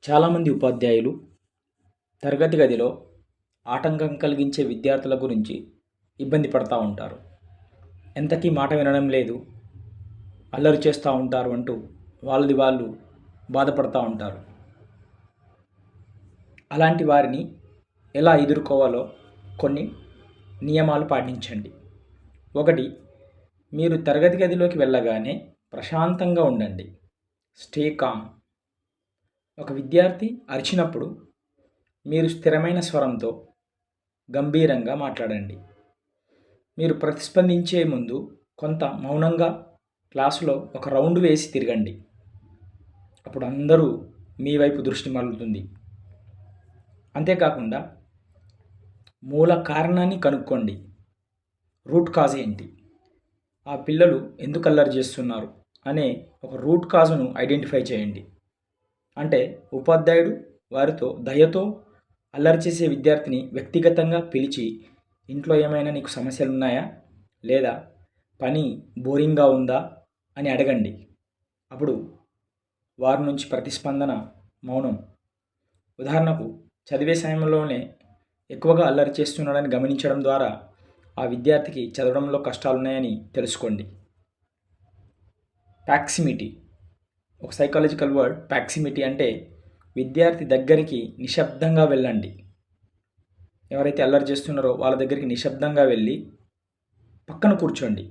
చాలామంది ఉపాధ్యాయులు తరగతి గదిలో ఆటంకం కలిగించే విద్యార్థుల గురించి ఇబ్బంది పడతా ఉంటారు. ఎంతకీ మాట వినడం లేదు, అల్లరి చేస్తూ ఉంటారు అంటూ వాళ్ళది వాళ్ళు బాధపడతా ఉంటారు. అలాంటి వారిని ఎలా ఎదుర్కోవాలో కొన్ని నియమాలు పాటించండి. ఒకటి, మీరు తరగతి గదిలోకి వెళ్ళగానే ప్రశాంతంగా ఉండండి. Stay calm. ఒక విద్యార్థి అరిచినప్పుడు మీరు స్థిరమైన స్వరంతో గంభీరంగా మాట్లాడండి. మీరు ప్రతిస్పందించే ముందు కొంత మౌనంగా క్లాసులో ఒక రౌండ్ వేసి తిరగండి. అప్పుడు అందరూ మీ వైపు దృష్టి మరలుతుంది. అంతేకాకుండా మూల కారణాన్ని కనుక్కోండి. రూట్ కాజ్ ఏంటి, ఆ పిల్లలు ఎందుకు అల్లరి చేస్తున్నారు అనే ఒక రూట్ కాజ్ను ఐడెంటిఫై చేయండి. అంటే ఉపాధ్యాయుడు వారితో దయతో అల్లరి చేసే విద్యార్థిని వ్యక్తిగతంగా పిలిచి, ఇంట్లో ఏమైనా నీకు సమస్యలు ఉన్నాయా, లేదా పని బోరింగ్గా ఉందా అని అడగండి. అప్పుడు వారి నుంచి ప్రతిస్పందన మౌనం. ఉదాహరణకు, చదివే సమయంలోనే ఎక్కువగా అల్లరి చేస్తున్నాడని గమనించడం ద్వారా ఆ విద్యార్థికి చదవడంలో కష్టాలున్నాయని తెలుసుకోండి. ప్రాక్సిమిటీ. ఒక సైకాలజికల్ వర్డ్ ప్రాక్సిమిటీ అంటే విద్యార్థి దగ్గరికి నిశ్శబ్దంగా వెళ్ళండి. ఎవరైతే అల్లరి చేస్తున్నారో వాళ్ళ దగ్గరికి నిశ్శబ్దంగా వెళ్ళి పక్కన కూర్చోండి.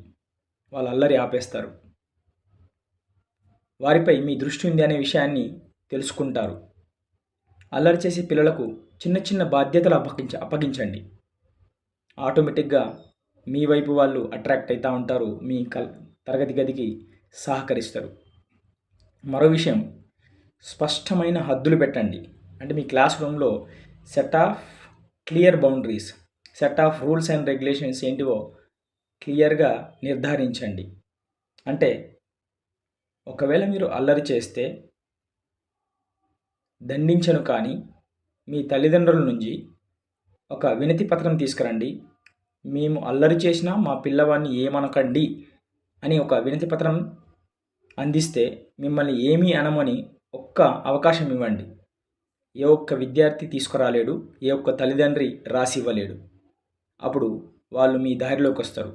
వాళ్ళు అల్లరి ఆపేస్తారు. వారిపై మీ దృష్టి ఉంది అనే విషయాన్ని తెలుసుకుంటారు. అల్లరి చేసే పిల్లలకు చిన్న చిన్న బాధ్యతలు అప్పగించండి. ఆటోమేటిక్గా మీ వైపు వాళ్ళు అట్రాక్ట్ అవుతూ ఉంటారు, మీ తరగతి గదికి సహకరిస్తారు. మరో విషయం, స్పష్టమైన హద్దులు పెట్టండి. అంటే మీ క్లాస్ రూమ్లో set of clear boundaries, set of rules and regulations ఏంటివో క్లియర్గా నిర్ధారించండి. అంటే ఒకవేళ మీరు అల్లరి చేస్తే దండించను, కానీ మీ తల్లిదండ్రుల నుంచి ఒక వినతి పత్రం తీసుకురండి. మేము అల్లరి చేసినా మా పిల్లవాడిని ఏమనకండి అని ఒక వినతి పత్రం అందిస్తే మిమ్మల్ని ఏమీ అనమని ఒక్క అవకాశం ఇవ్వండి. ఏ ఒక్క విద్యార్థి తీసుకురాలేడు, ఏ ఒక్క తల్లిదండ్రి రాసి ఇవ్వలేడు. అప్పుడు వాళ్ళు మీ దారిలోకి వస్తారు.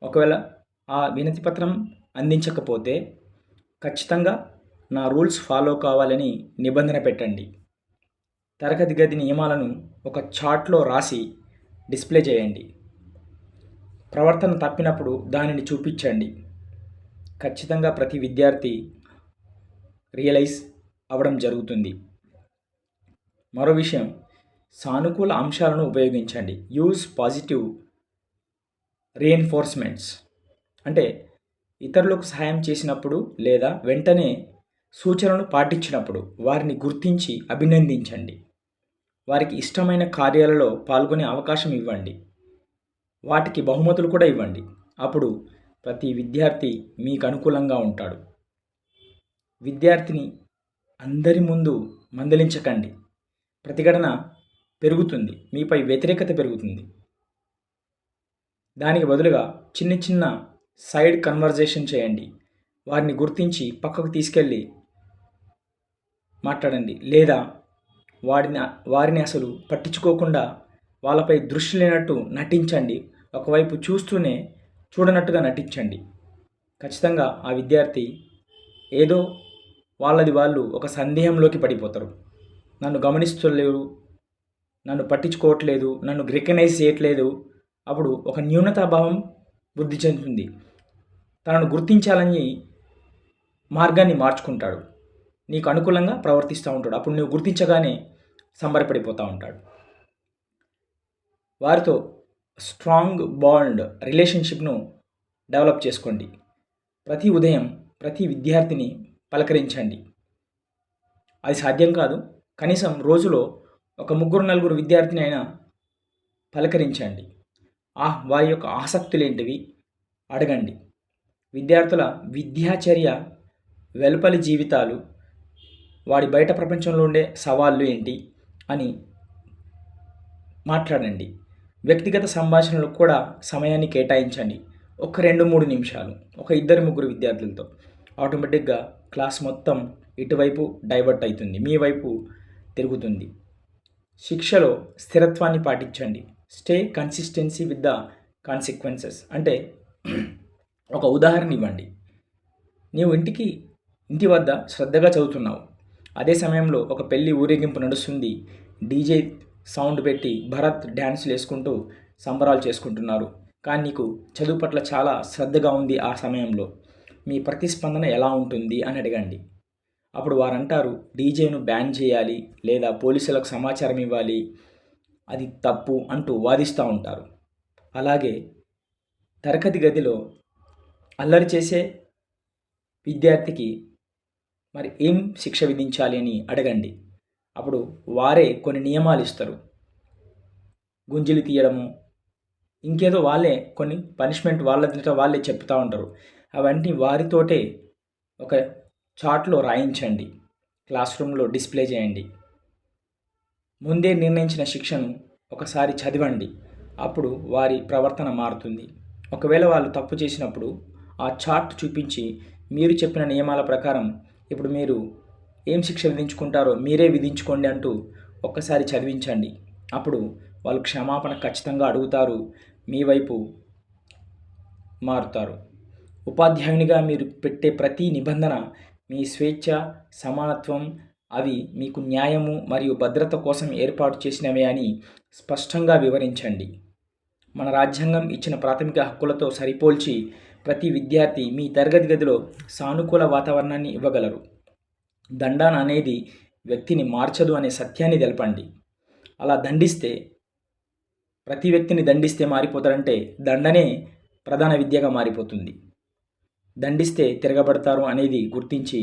ఒకవేళ ఆ వినతి పత్రం అందించకపోతే ఖచ్చితంగా నా రూల్స్ ఫాలో కావాలని నిబంధన పెట్టండి. తరగతి గది నియమాలను ఒక చార్ట్లో రాసి డిస్ప్లే చేయండి. ప్రవర్తన తప్పినప్పుడు దానిని చూపించండి. ఖచ్చితంగా ప్రతి విద్యార్థి రియలైజ్ అవ్వడం జరుగుతుంది. మరో విషయం, సానుకూల అంశాలను ఉపయోగించండి. Use positive రీఎన్ఫోర్స్మెంట్స్. అంటే ఇతరులకు సహాయం చేసినప్పుడు లేదా వెంటనే సూచనలను పాటించినప్పుడు వారిని గుర్తించి అభినందించండి. వారికి ఇష్టమైన కార్యాలలో పాల్గొనే అవకాశం ఇవ్వండి. వాటికి బహుమతులు కూడా ఇవ్వండి. అప్పుడు ప్రతి విద్యార్థి మీకు అనుకూలంగా ఉంటాడు. విద్యార్థిని అందరి ముందు మందలించకండి. ప్రతిఘటన పెరుగుతుంది, మీపై వ్యతిరేకత పెరుగుతుంది. దానికి బదులుగా చిన్న చిన్న సైడ్ కన్వర్జేషన్ చేయండి. వారిని గుర్తించి పక్కకు తీసుకెళ్ళి మాట్లాడండి, లేదా వారిని అసలు పట్టించుకోకుండా వాళ్ళపై దృష్టి లేనట్టు నటించండి. ఒకవైపు చూస్తూనే చూడనట్టుగా నటించండి. ఖచ్చితంగా ఆ విద్యార్థి ఏదో వాళ్ళు ఒక సందేహంలోకి పడిపోతారు. నన్ను గమనిస్తలేరు, నన్ను పట్టించుకోవట్లేదు, నన్ను రికగ్నైజ్ చేయట్లేదు. అప్పుడు ఒక న్యూనతాభావం వృద్ధి చెందుతుంది. తనను గుర్తించాలని మార్గాన్ని మార్చుకుంటాడు, నీకు అనుకూలంగా ప్రవర్తిస్తూ ఉంటాడు. అప్పుడు నువ్వు గుర్తించగానే సంబరపడిపోతూ ఉంటాడు. వారితో స్ట్రాంగ్ బాండ్ రిలేషన్షిప్ను డెవలప్ చేసుకోండి. ప్రతి ఉదయం ప్రతి విద్యార్థిని పలకరించండి. అది సాధ్యం కాదు, కనీసం రోజులో ఒక 3-4 విద్యార్థిని అయినా పలకరించండి. వారి యొక్క ఆసక్తులు ఏంటివి అడగండి. విద్యార్థుల విద్యాచర్య, వెలుపలి జీవితాలు, వాడి బయట ప్రపంచంలో ఉండే సవాళ్ళు ఏంటి అని మాట్లాడండి. వ్యక్తిగత సంభాషణలకు కూడా సమయాన్ని కేటాయించండి. ఒక 2-3 నిమిషాలు ఒక 2-3 విద్యార్థులతో. ఆటోమేటిక్గా క్లాస్ మొత్తం ఇటువైపు డైవర్ట్ అవుతుంది, మీ వైపు తిరుగుతుంది. శిక్షలో స్థిరత్వాన్ని పాటించండి. Stay consistency with the consequences. అంటే ఒక ఉదాహరణ ఇవ్వండి. నీవు ఇంటి వద్ద శ్రద్ధగా చదువుతున్నావు. అదే సమయంలో ఒక పెళ్లి ఊరేగింపు నడుస్తుంది. డీజే సౌండ్ పెట్టి భరత్ డ్యాన్సులు వేసుకుంటూ సంబరాలు చేసుకుంటున్నారు. కానీ నీకు చదువు పట్ల చాలా శ్రద్ధగా ఉంది. ఆ సమయంలో మీ ప్రతిస్పందన ఎలా ఉంటుంది అని అడగండి. అప్పుడు వారంటారు, డీజేను బ్యాన్ చేయాలి లేదా పోలీసులకు సమాచారం ఇవ్వాలి, అది తప్పు అంటూ వాదిస్తూ ఉంటారు. అలాగే తరగతి గదిలో అల్లరి చేసే విద్యార్థికి మరి ఏం శిక్ష విధించాలి అని అడగండి. అప్పుడు వారే కొన్ని నియమాలు ఇస్తారు. గుంజులు తీయడము, ఇంకేదో వాళ్ళే కొన్ని పనిష్మెంట్ వాళ్ళే చెప్తూ ఉంటారు. అవన్నీ వారితోటే ఒక చార్ట్లో రాయించండి, క్లాస్ రూమ్లో డిస్ప్లే చేయండి. ముందే నిర్ణయించిన శిక్షను ఒకసారి చదవండి. అప్పుడు వారి ప్రవర్తన మారుతుంది. ఒకవేళ వాళ్ళు తప్పు చేసినప్పుడు ఆ చార్ట్ చూపించి మీరు చెప్పిన నియమాల ప్రకారం ఇప్పుడు మీరు ఏం శిక్ష విధించుకుంటారో మీరే విధించుకోండి అంటూ ఒక్కసారి చదివించండి. అప్పుడు వాళ్ళు క్షమాపణ ఖచ్చితంగా అడుగుతారు, మీ వైపు మారుతారు. ఉపాధ్యాయునిగా మీరు పెట్టే ప్రతి నిబంధన మీ స్వేచ్ఛ, సమానత్వం, అవి మీకు న్యాయము మరియు భద్రత కోసం ఏర్పాటు చేసినవే అని స్పష్టంగా వివరించండి. మన రాజ్యాంగం ఇచ్చిన ప్రాథమిక హక్కులతో సరిపోల్చి ప్రతి విద్యార్థి మీ తరగతి గదిలో సానుకూల వాతావరణాన్ని ఇవ్వగలరు. దండన అనేది వ్యక్తిని మార్చదు అనే సత్యాన్ని తెలపండి. అలా ప్రతి వ్యక్తిని దండిస్తే మారిపోతారంటే దండనే ప్రధాన విద్యగా మారిపోతుంది. దండిస్తే తిరగబడతారు అనేది గుర్తించి